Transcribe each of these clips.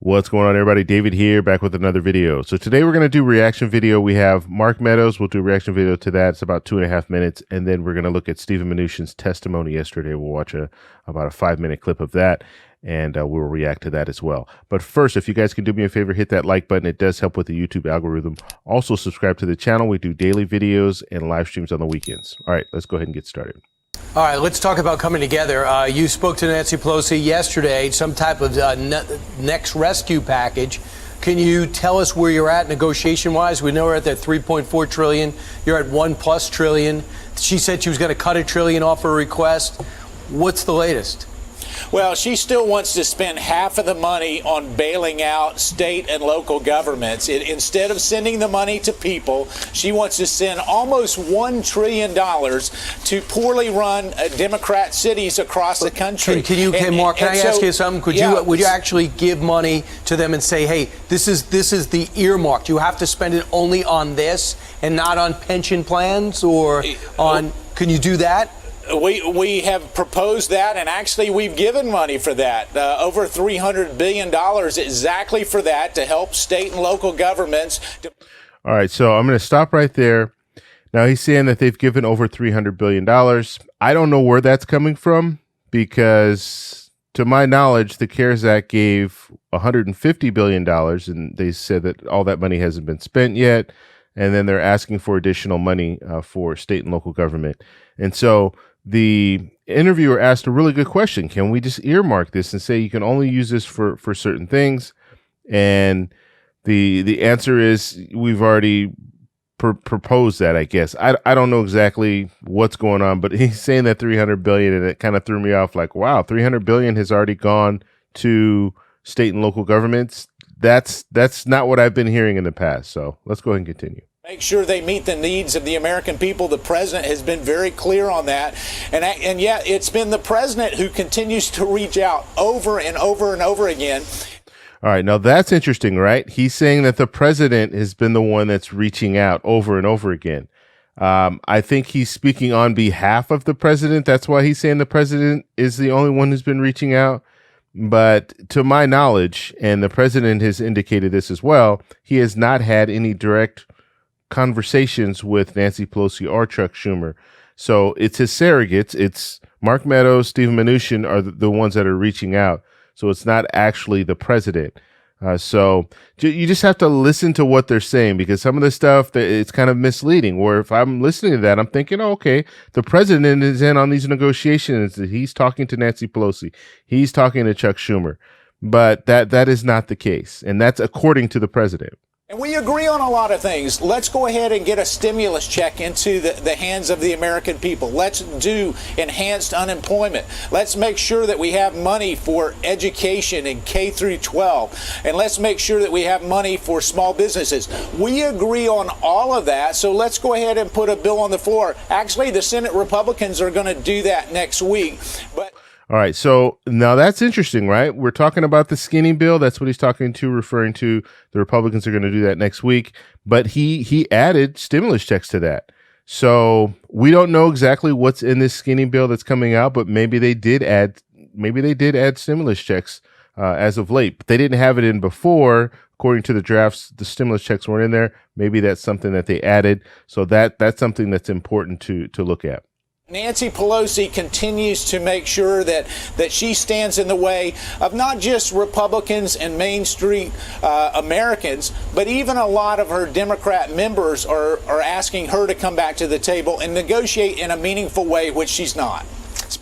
What's going on, everybody? David here, back with another video. So today we're going to do reaction video. We have Mark Meadows. We'll do a reaction video to that. It's about 2.5 minutes. And then we're going to look at Stephen Mnuchin's testimony yesterday. We'll watch about a 5-minute clip of that, and we'll react to that as well. But first, if you guys can do me a favor, hit that like button. It does help with the YouTube algorithm. Also, subscribe to the channel. We do daily videos and live streams on the weekends. All right, let's go ahead and get started. All right, let's talk about coming together. You spoke to Nancy Pelosi yesterday, some type of next rescue package. Can you tell us where you're at negotiation-wise? We know we're at that $3.4 trillion. You're at $1+ trillion. She said she was going to cut $1 trillion off her request. What's the latest? Well, she still wants to spend half of the money on bailing out state and local governments. Instead of sending the money to people, she wants to send almost $1 trillion to poorly run Democrat cities across the country. Mark, can I ask you something? Would you actually give money to them and say, hey, this is the earmark. You have to spend it only on this and not on pension plans or on, can you do that? We have proposed that, and actually we've given money for that, over $300 billion exactly for that, to help state and local governments. All right, so I'm going to stop right there. Now, he's saying that they've given over $300 billion. I don't know where that's coming from because, to my knowledge, the CARES Act gave $150 billion, and they said that all that money hasn't been spent yet, and then they're asking for additional money for state and local government. And so the interviewer asked a really good question. Can we just earmark this and say you can only use this for certain things? And the answer is we've already proposed that, I guess. I don't know exactly what's going on, but he's saying that $300 billion, and it kind of threw me off like, wow, $300 billion has already gone to state and local governments. That's not what I've been hearing in the past. So let's go ahead and continue. Make sure they meet the needs of the American people. The president has been very clear on that. And yet it's been the president who continues to reach out over and over and over again. All right. Now, that's interesting, right? He's saying that the president has been the one that's reaching out over and over again. I think he's speaking on behalf of the president. That's why he's saying the president is the only one who's been reaching out. But to my knowledge, and the president has indicated this as well, he has not had any direct conversations with Nancy Pelosi or Chuck Schumer. So it's his surrogates. It's Mark Meadows, Stephen Mnuchin are the ones that are reaching out. So it's not actually the president. So you just have to listen to what they're saying, because some of the stuff that it's kind of misleading, where if I'm listening to that, I'm thinking, oh, okay, the president is in on these negotiations. He's talking to Nancy Pelosi. He's talking to Chuck Schumer. But that is not the case. And that's according to the president. And we agree on a lot of things. Let's go ahead and get a stimulus check into the hands of the American people. Let's do enhanced unemployment. Let's make sure that we have money for education in K through 12. And let's make sure that we have money for small businesses. We agree on all of that. So let's go ahead and put a bill on the floor. Actually, the Senate Republicans are going to do that next week. But all right, so now that's interesting, right? We're talking about the skinny bill. That's what he's talking to, referring to the Republicans are going to do that next week. But he added stimulus checks to that. So we don't know exactly what's in this skinny bill that's coming out, but maybe they did add stimulus checks as of late. But they didn't have it in before. According to the drafts, the stimulus checks weren't in there. Maybe that's something that they added. So that's something that's important to look at. Nancy Pelosi continues to make sure that she stands in the way of not just Republicans and Main Street Americans, but even a lot of her Democrat members are asking her to come back to the table and negotiate in a meaningful way, which she's not.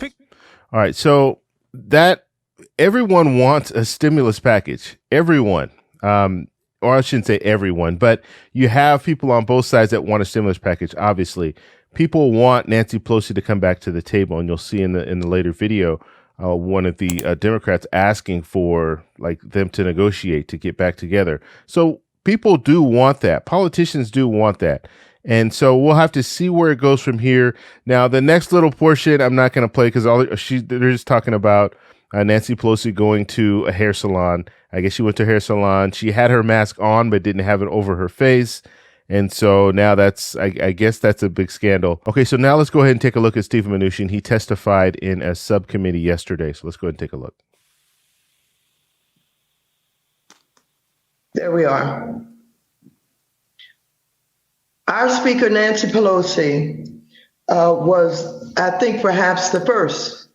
All right, so that everyone wants a stimulus package. Everyone. Or I shouldn't say everyone, but you have people on both sides that want a stimulus package, obviously. People want Nancy Pelosi to come back to the table, and you'll see in the later video one of the Democrats asking for them to negotiate to get back together. So people do want that. Politicians do want that. And so we'll have to see where it goes from here. Now, the next little portion I'm not going to play because they're just talking about Nancy Pelosi going to a hair salon. I guess she went to a hair salon. She had her mask on but didn't have it over her face. And so now I guess that's a big scandal. Okay, so now let's go ahead and take a look at Stephen Mnuchin. He testified in a subcommittee yesterday. So let's go ahead and take a look. There we are. Our Speaker, Nancy Pelosi, was, I think, perhaps the first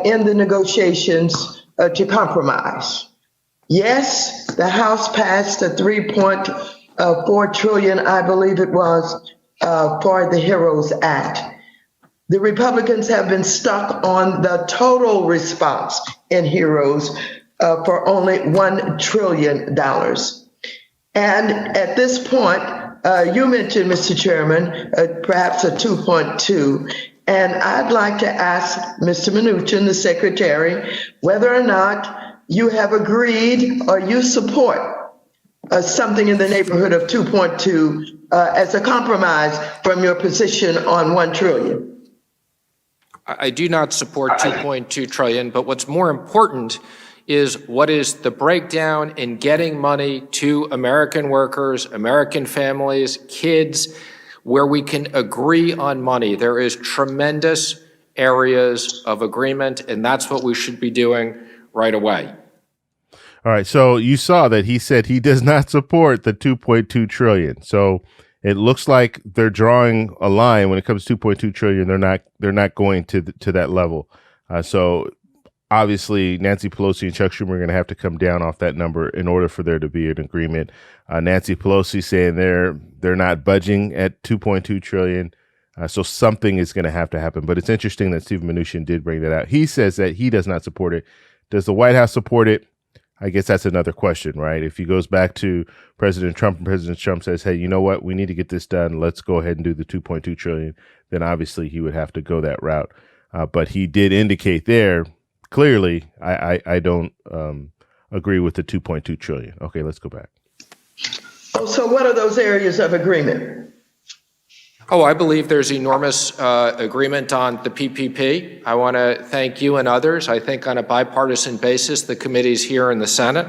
in the negotiations to compromise. Yes, the House passed a 3.4 trillion, I believe it was, for the HEROES Act. The Republicans have been stuck on the total response in HEROES for only $1 trillion. And at this point, you mentioned, Mr. Chairman, perhaps a 2.2. And I'd like to ask Mr. Mnuchin, the Secretary, whether or not you have agreed or you support something in the neighborhood of 2.2 as a compromise from your position on 1 trillion. I do not support 2.2 trillion, but what's more important is what is the breakdown in getting money to American workers, American families, kids, where we can agree on money. There is tremendous areas of agreement, and that's what we should be doing right away. All right. So you saw that he said he does not support the 2.2 trillion. So it looks like they're drawing a line when it comes to 2.2 trillion. They're not going to that level. So obviously, Nancy Pelosi and Chuck Schumer are going to have to come down off that number in order for there to be an agreement. Nancy Pelosi saying they're not budging at 2.2 trillion. So something is going to have to happen. But it's interesting that Steve Mnuchin did bring that out. He says that he does not support it. Does the White House support it? I guess that's another question, right? If he goes back to President Trump and President Trump says, hey, you know what? We need to get this done. Let's go ahead and do the 2.2 trillion. Then obviously he would have to go that route. But he did indicate there, clearly, I don't agree with the 2.2 trillion. Okay, let's go back. Oh, so what are those areas of agreement? Oh, I believe there's enormous agreement on the PPP. I want to thank you and others. I think on a bipartisan basis, the committees here in the Senate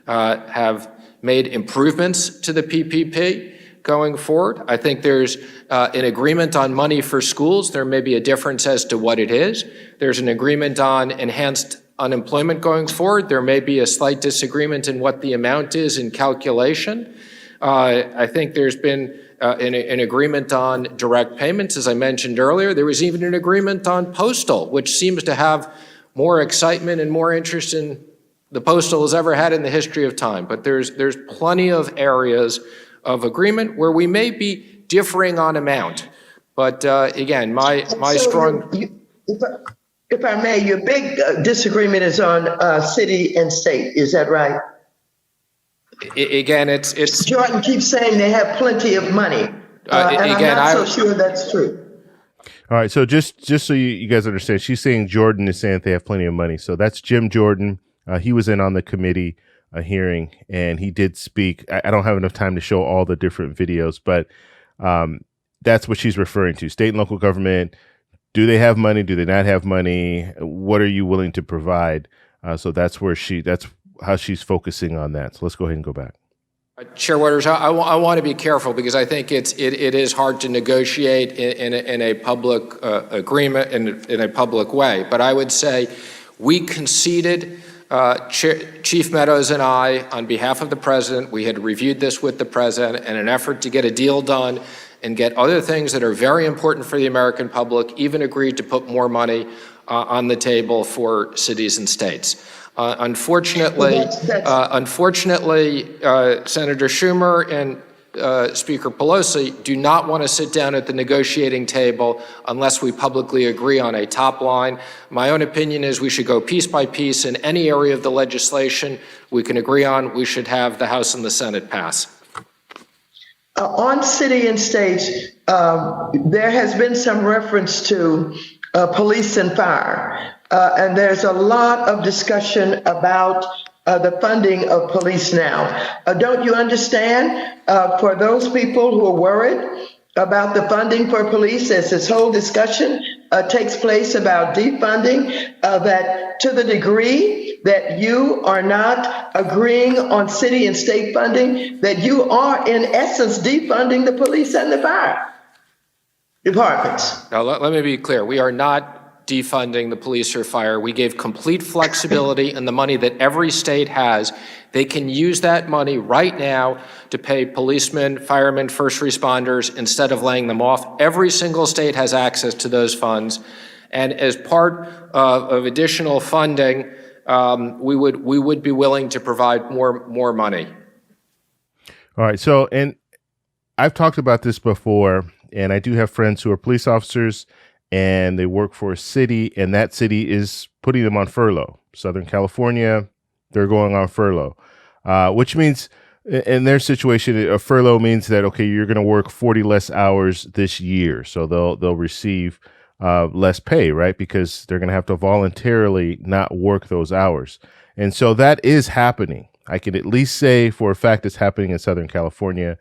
have made improvements to the PPP going forward. I think there's an agreement on money for schools. There may be a difference as to what it is. There's an agreement on enhanced unemployment going forward. There may be a slight disagreement in what the amount is in calculation. I think there's been an agreement on direct payments, as I mentioned earlier. There was even an agreement on postal, which seems to have more excitement and more interest in the postal has ever had in the history of time. But there's plenty of areas of agreement where we may be differing on amount. But again, my strong... If I may, your big disagreement is on city and state. Is that right? Again, it's Jordan keeps saying they have plenty of money, and again, I'm not so sure that's true. All right, so just so you guys understand, she's saying Jordan is saying that they have plenty of money. So that's Jim Jordan. He was in on the committee hearing, and he did speak. I don't have enough time to show all the different videos, but that's what she's referring to. State and local government, do they have money? Do they not have money? What are you willing to provide? So that's how she's focusing on that. So let's go ahead and go back. Chair Waters, I want to be careful because I think it is hard to negotiate in a public agreement in a public way. But I would say we conceded, Chief Meadows and I, on behalf of the president, we had reviewed this with the president in an effort to get a deal done and get other things that are very important for the American public, even agreed to put more money on the table for cities and states. Unfortunately, Senator Schumer and Speaker Pelosi do not want to sit down at the negotiating table unless we publicly agree on a top line. My own opinion is we should go piece by piece in any area of the legislation we can agree on. We should have the House and the Senate pass. On city and states, there has been some reference to police and fire. And there's a lot of discussion about the funding of police now. Don't you understand, for those people who are worried about the funding for police, as this whole discussion takes place about defunding, that to the degree that you are not agreeing on city and state funding, that you are in essence defunding the police and the fire departments? Now, let me be clear. We are not defunding the police or fire. We gave complete flexibility in the money that every state has. They can use that money right now to pay policemen, firemen, first responders instead of laying them off. Every single state has access to those funds. And as part of additional funding, we would be willing to provide more money. All right. So, and I've talked about this before, and I do have friends who are police officers and they work for a city, and that city is putting them on furlough. Southern California, they're going on furlough, which means in their situation, a furlough means that, okay, you're going to work 40 less hours this year. So they'll receive less pay, right? Because they're going to have to voluntarily not work those hours. And so that is happening. I can at least say for a fact it's happening in Southern California.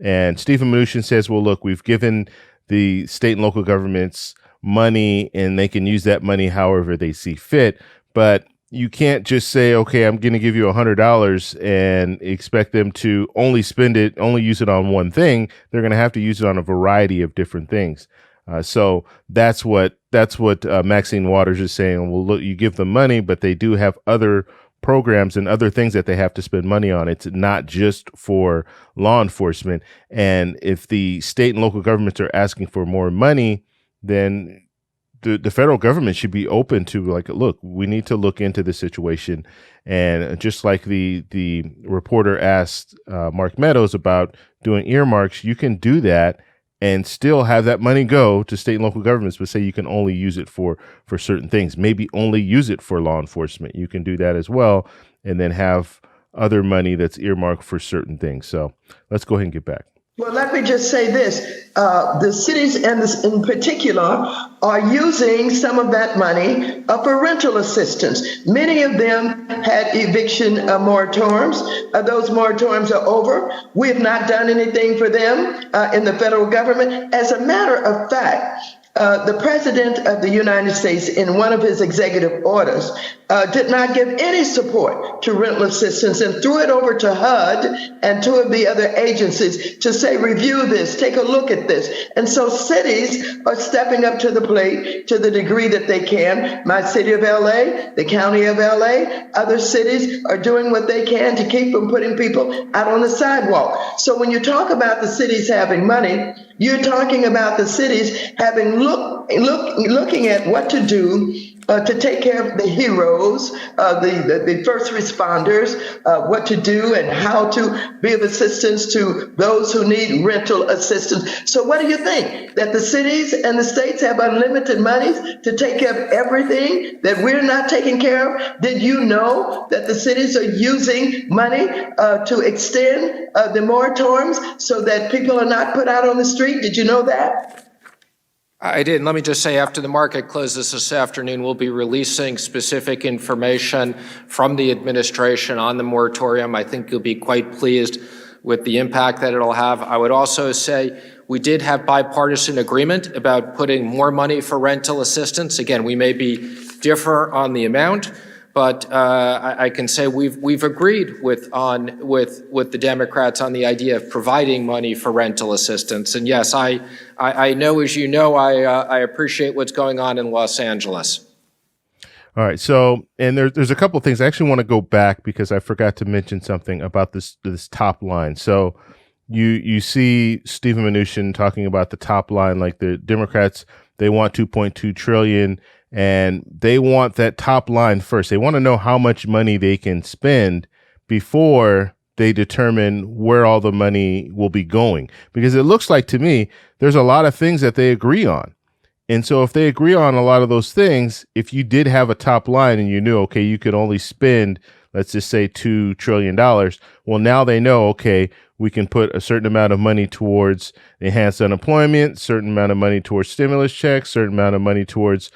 And Stephen Mnuchin says, well, look, we've given the state and local governments money and they can use that money however they see fit. But you can't just say, okay, I'm going to give you $100 and expect them to only spend it, only use it on one thing. They're going to have to use it on a variety of different things. So that's what Maxine Waters is saying. Well, look, you give them money, but they do have other programs and other things that they have to spend money on. It's not just for law enforcement. And if the state and local governments are asking for more money, then the federal government should be open to, like, look, we need to look into the situation. And just like the reporter asked Mark Meadows about doing earmarks, you can do that and still have that money go to state and local governments, but say you can only use it for certain things. Maybe only use it for law enforcement. You can do that as well, and then have other money that's earmarked for certain things. So let's go ahead and get back. Well, let me just say this. The cities in particular are using some of that money for rental assistance. Many of them had eviction moratoriums. Those moratoriums are over. We have not done anything for them in the federal government. As a matter of fact, the President of the United States, in one of his executive orders, did not give any support to rental assistance and threw it over to HUD and two of the other agencies to say, review this, take a look at this. And so cities are stepping up to the plate to the degree that they can. My city of LA, the county of LA, other cities are doing what they can to keep from putting people out on the sidewalk. So when you talk about the cities having money, you're talking about the cities having looking at what to do to take care of the heroes, the first responders, what to do and how to be of assistance to those who need rental assistance. So what do you think? That the cities and the states have unlimited monies to take care of everything that we're not taking care of? Did you know that the cities are using money to extend the moratoriums so that people are not put out on the street? Did you know that? I did. And let me just say, after the market closes this afternoon, we'll be releasing specific information from the administration on the moratorium. I think you'll be quite pleased with the impact that it'll have. I would also say we did have bipartisan agreement about putting more money for rental assistance. Again, we may differ on the amount, but I can say we've agreed with the Democrats on the idea of providing money for rental assistance. And yes, I know, as you know, I appreciate what's going on in Los Angeles. All right. So, and there's a couple of things I actually want to go back because I forgot to mention something about this top line. So you see Stephen Mnuchin talking about the top line, like the Democrats, they want 2.2 trillion. And they want that top line first. They want to know how much money they can spend before they determine where all the money will be going. Because it looks like to me, there's a lot of things that they agree on. And so if they agree on a lot of those things, if you did have a top line and you knew, okay, you could only spend, let's just say $2 trillion. Well, now they know, okay, we can put a certain amount of money towards enhanced unemployment, certain amount of money towards stimulus checks, certain amount of money towards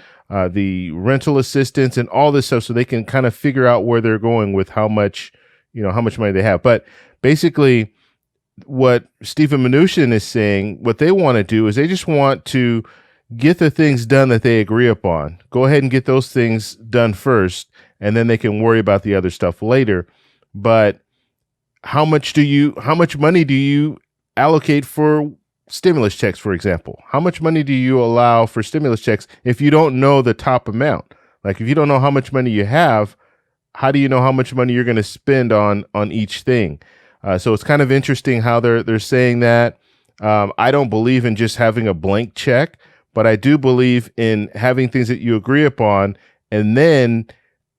the rental assistance and all this stuff, so they can kind of figure out where they're going with how much money they have. But basically, what Stephen Mnuchin is saying, what they want to do is they just want to get the things done that they agree upon. Go ahead and get those things done first, and then they can worry about the other stuff later. But how much money do you allocate for stimulus checks, for example. How much money do you allow for stimulus checks if you don't know the top amount? Like if you don't know how much money you have, how do you know how much money you're going to spend on each thing? So it's kind of interesting how they're saying that. I don't believe in just having a blank check, but I do believe in having things that you agree upon and then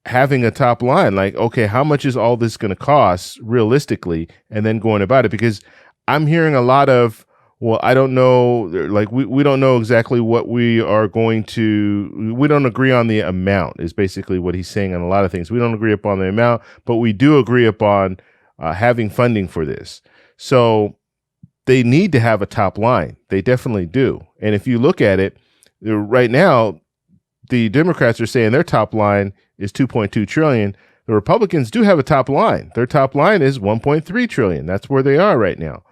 having a top line. Like, okay, how much is all this going to cost realistically? And then going about it, because I'm hearing a lot of, well, I don't know, like we don't know exactly what we are going to, we don't agree on the amount is basically what he's saying on a lot of things. We don't agree upon the amount, but we do agree upon having funding for this. So they need to have a top line. They definitely do. And if you look at it right now, the Democrats are saying their top line is 2.2 trillion. The Republicans do have a top line. Their top line is 1.3 trillion. That's where they are right now.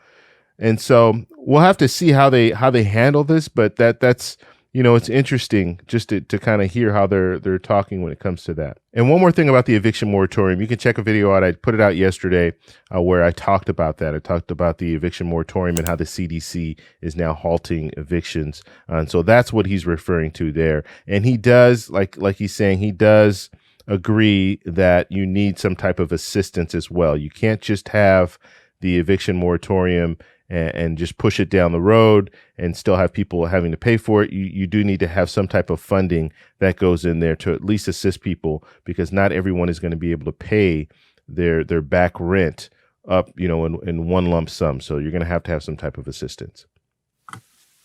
And so we'll have to see how they handle this, but that's it's interesting just to kind of hear how they're talking when it comes to that. And one more thing about the eviction moratorium, you can check a video out. I put it out yesterday where I talked about that. I talked about the eviction moratorium and how the CDC is now halting evictions. And so that's what he's referring to there. And he does, like he's saying, he does agree that you need some type of assistance as well. You can't just have the eviction moratorium and just push it down the road and still have people having to pay for it. You do need to have some type of funding that goes in there to at least assist people, because not everyone is going to be able to pay their back rent up, in one lump sum. So you're going to have some type of assistance.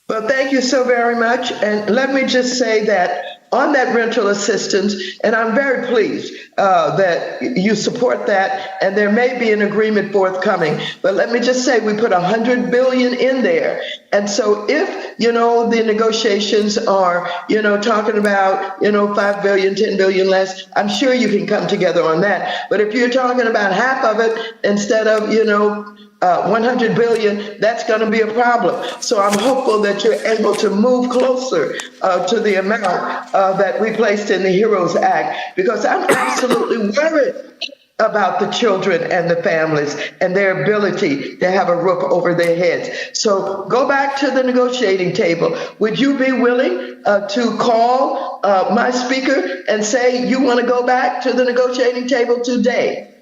Well, thank you so very much. And let me just say that on that rental assistance, and I'm very pleased that you support that, and there may be an agreement forthcoming. But let me just say we put $100 billion in there, and so if the negotiations are talking about $5 billion, $10 billion less, I'm sure you can come together on that. But if you're talking about half of it instead of 100 billion, that's going to be a problem. So I'm hopeful that you're able to move closer to the amount that we placed in the HEROES Act, because I'm absolutely worried about the children and the families and their ability to have a roof over their heads. So go back to the negotiating table. Would you be willing to call my speaker and say you want to go back to the negotiating table today?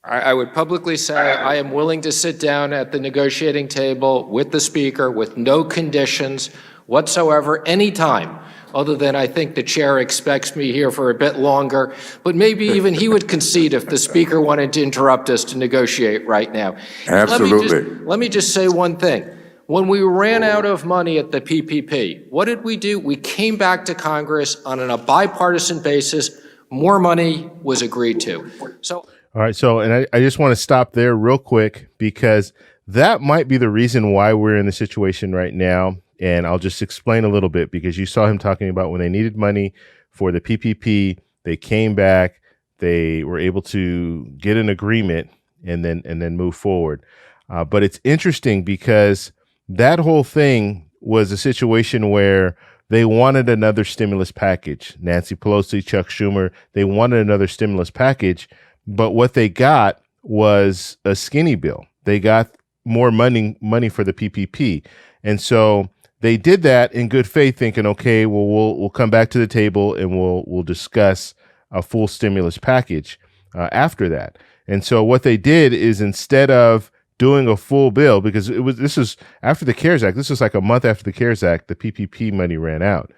I would publicly say I am willing to sit down at the negotiating table with the speaker with no conditions whatsoever, anytime, other than I think the chair expects me here for a bit longer. But maybe even he would concede if the speaker wanted to interrupt us to negotiate right now. Absolutely. Let me just say one thing. When we ran out of money at the PPP, what did we do? We came back to Congress on a bipartisan basis. More money was agreed to. So. All right. So, and I just want to stop there real quick, because that might be the reason why we're in the situation right now. And I'll just explain a little bit, because you saw him talking about when they needed money for the PPP, they came back, they were able to get an agreement and then move forward. But it's interesting because that whole thing was a situation where they wanted another stimulus package. Nancy Pelosi, Chuck Schumer, they wanted another stimulus package. But what they got was a skinny bill. They got more money for the PPP. And so they did that in good faith, thinking, okay, well, we'll come back to the table and we'll discuss a full stimulus package after that. And so what they did is, instead of doing a full bill, because this was after the CARES Act, this was like a month after the CARES Act, the PPP money ran out.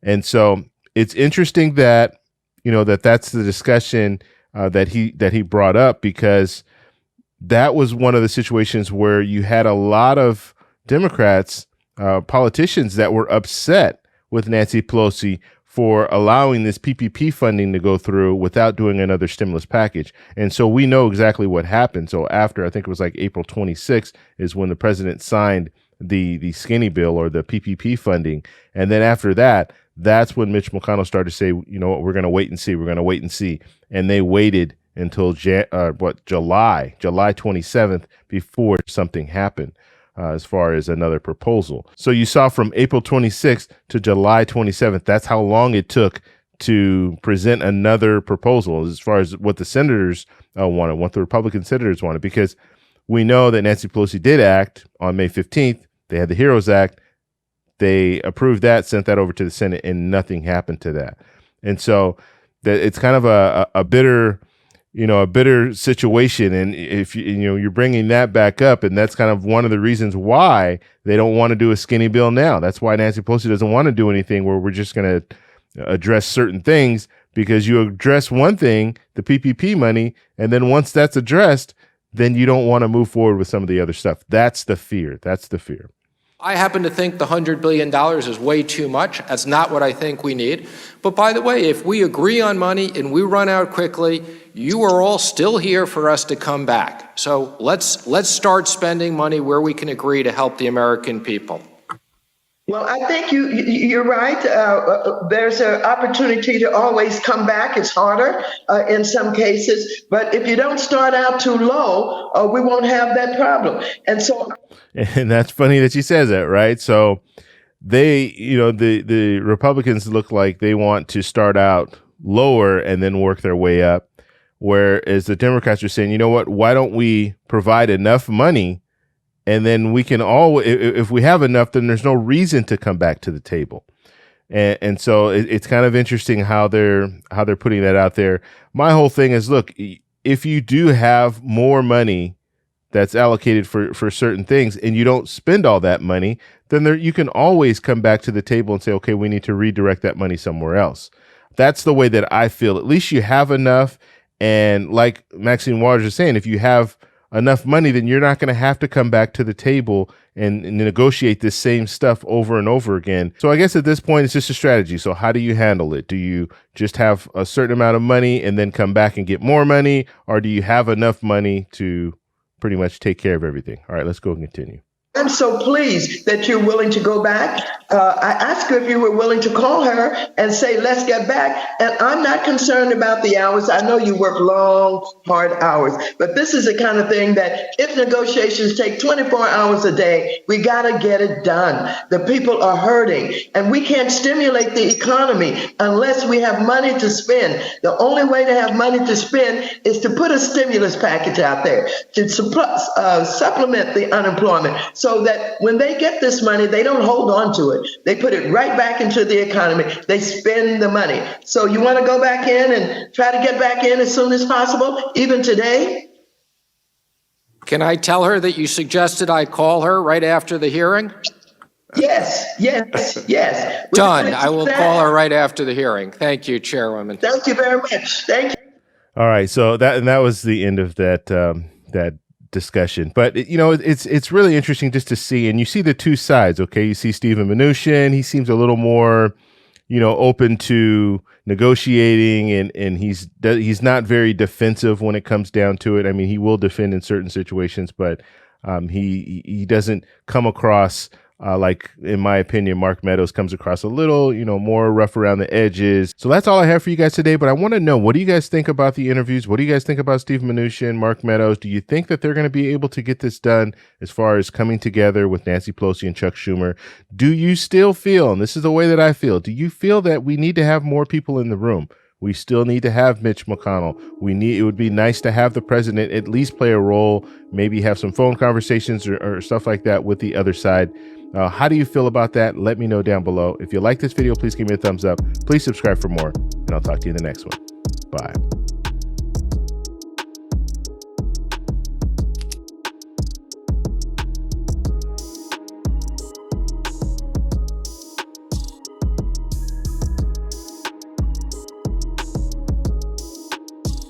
And so it's interesting that, that's the discussion that he brought up, because that was one of the situations where you had a lot of Democrats, politicians, that were upset with Nancy Pelosi for allowing this PPP funding to go through without doing another stimulus package. And so we know exactly what happened. So after, I think it was like April 26th is when the president signed the skinny bill, or the PPP funding. And then after that, that's when Mitch McConnell started to say, what, we're going to wait and see. We're going to wait and see. And they waited until July 27th before something happened as far as another proposal. So you saw from April 26th to July 27th, that's how long it took to present another proposal as far as what the senators wanted, what the Republican senators wanted. Because we know that Nancy Pelosi did act on May 15th. They had the HEROES Act. They approved that, sent that over to the Senate, and nothing happened to that. And so it's kind of a bitter, a bitter situation. And if you're bringing that back up, and that's kind of one of the reasons why they don't want to do a skinny bill now. That's why Nancy Pelosi doesn't want to do anything where we're just going to address certain things, because you address one thing, the PPP money, and then once that's addressed, then you don't want to move forward with some of the other stuff. That's the fear. That's the fear. I happen to think the $100 billion is way too much. That's not what I think we need. But by the way, if we agree on money and we run out quickly, you are all still here for us to come back. So let's start spending money where we can agree to help the American people. Well, I think you're right. There's an opportunity to always come back. It's harder in some cases, but if you don't start out too low, we won't have that problem. And that's funny that she says that, right? So they, the Republicans look like they want to start out lower and then work their way up, whereas the Democrats are saying, you know what, why don't we provide enough money, and then we can if we have enough, then there's no reason to come back to the table. And so it's kind of interesting how they're putting that out there. My whole thing is, look, if you do have more money that's allocated for certain things and you don't spend all that money, then you can always come back to the table and say, okay, we need to redirect that money somewhere else. That's the way that I feel. At least you have enough. And like Maxine Waters is saying, if you have enough money, then you're not going to have to come back to the table and negotiate this same stuff over and over again. So I guess at this point, it's just a strategy. So how do you handle it? Do you just have a certain amount of money and then come back and get more money? Or do you have enough money to pretty much take care of everything? All right, let's go and continue. I'm so pleased that you're willing to go back. I asked her if you were willing to call her and say, let's get back. And I'm not concerned about the hours. I know you work long, hard hours, but this is the kind of thing that if negotiations take 24 hours a day, we got to get it done. The people are hurting, and we can't stimulate the economy unless we have money to spend. The only way to have money to spend is to put a stimulus package out there to supplement the unemployment, so that when they get this money, they don't hold on to it. They put it right back into the economy. They spend the money. So you want to go back in and try to get back in as soon as possible, even today? Can I tell her that you suggested I call her right after the hearing? Yes. Done. I will call her right after the hearing. Thank you, Chairwoman. Thank you very much. Thank you. All right. So that was the end of that discussion. But it's really interesting just to see, and you see the two sides. Okay, you see Stephen Mnuchin. He seems a little more open to negotiating, and he's not very defensive when it comes down to it. I mean, he will defend in certain situations, but he doesn't come across like, in my opinion, Mark Meadows comes across a little, more rough around the edges. So that's all I have for you guys today. But I want to know, what do you guys think about the interviews? What do you guys think about Steve Mnuchin, Mark Meadows? Do you think that they're going to be able to get this done as far as coming together with Nancy Pelosi and Chuck Schumer? Do you still feel, and this is the way that I feel, do you feel that we need to have more people in the room? We still need to have Mitch McConnell. It would be nice to have the president at least play a role, maybe have some phone conversations or stuff like that with the other side. How do you feel about that? Let me know down below. If you like this video, please give me a thumbs up. Please subscribe for more, and I'll talk to you in the next one. Bye.